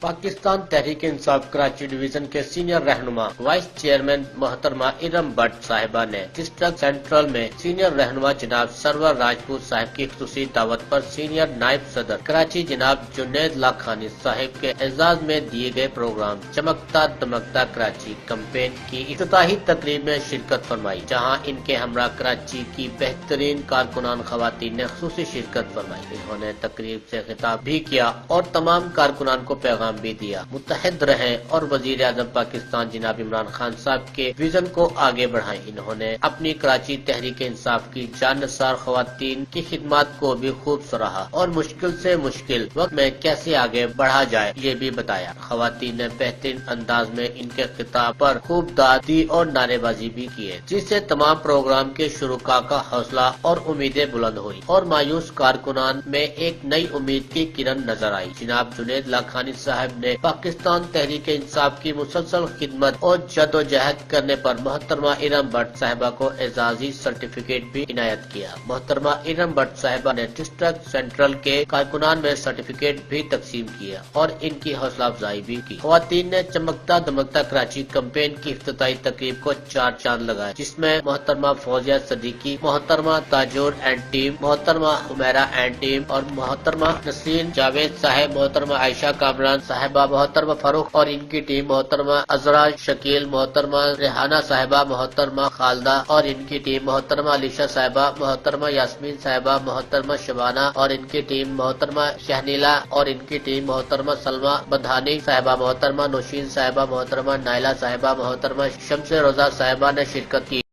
Pakistan Tehreek Insaf Karachi division کے senior رہنما vice chairman محترمہ ارم بٹ صاحبہ نے ڈسٹرکٹ سینٹرل میں سینئر رہنما جناب سرور راجپوت صاحب کی خصوصی دعوت پر سینئر نائب صدر کراچی جناب جنید لاکھانی صاحب کے اعزاز میں دیے گئے پروگرام چمکتا دمکتا کراچی کمپین کی افتتاحی تقریب میں شرکت فرمائی، جہاں ان کے ہمراہ کراچی کی بہترین کارکنان خواتین نے خصوصی شرکت فرمائی۔ انہوں نے تقریب سے خطاب بھی کیا اور تمام کارکنان کو پیغام بھی دیا، متحد رہیں اور وزیر اعظم پاکستان جناب عمران خان صاحب کے ویژن کو آگے بڑھائیں۔ انہوں نے اپنی کراچی تحریک انصاف کی جاننثار خواتین کی خدمات کو بھی خوب سراہا اور مشکل سے مشکل وقت میں کیسے آگے بڑھا جائے یہ بھی بتایا۔ خواتین نے بہترین انداز میں ان کے خطاب پر خوب داد دی اور نعرے بازی بھی کیے، جس سے تمام پروگرام کے شرکاء کا حوصلہ اور امیدیں بلند ہوئی اور مایوس کارکنان میں ایک نئی امید کی کرن نظر آئی۔ جناب جنید لاکھانی صاحب نے پاکستان تحریک انصاف کی مسلسل خدمت اور جد و جہد کرنے پر محترمہ ارم بٹ صاحبہ کو اعزازی سرٹیفکیٹ بھی عنایت کیا۔ محترمہ ارم بٹ صاحبہ نے ڈسٹرکٹ سینٹرل کے کارکنان میں سرٹیفکیٹ بھی تقسیم کیا اور ان کی حوصلہ افزائی بھی کی۔ خواتین نے چمکتا دمکتا کراچی کمپین کی افتتاحی تقریب کو چار چاند لگائے، جس میں محترمہ فوزیہ صدیقی، محترمہ تاجور اینڈ ٹیم، محترمہ حمیرہ اینڈ ٹیم اور محترمہ نسرین جاوید صاحب، محترمہ عائشہ کامران صاحبہ، محترمہ فاروق اور ان کی ٹیم، محترمہ عذرا شکیل، محترمہ ریحانہ صاحبہ، محترمہ خالدہ اور ان کی ٹیم، محترمہ علیشہ صاحبہ، محترمہ یاسمین صاحبہ، محترمہ شبانہ اور ان کی ٹیم، محترمہ شہنیلا اور ان کی ٹیم، محترمہ سلمہ بدھانی صاحبہ، محترمہ نوشین صاحبہ، محترمہ نائلہ صاحبہ، محترمہ شمس روزہ صاحبہ نے شرکت کی۔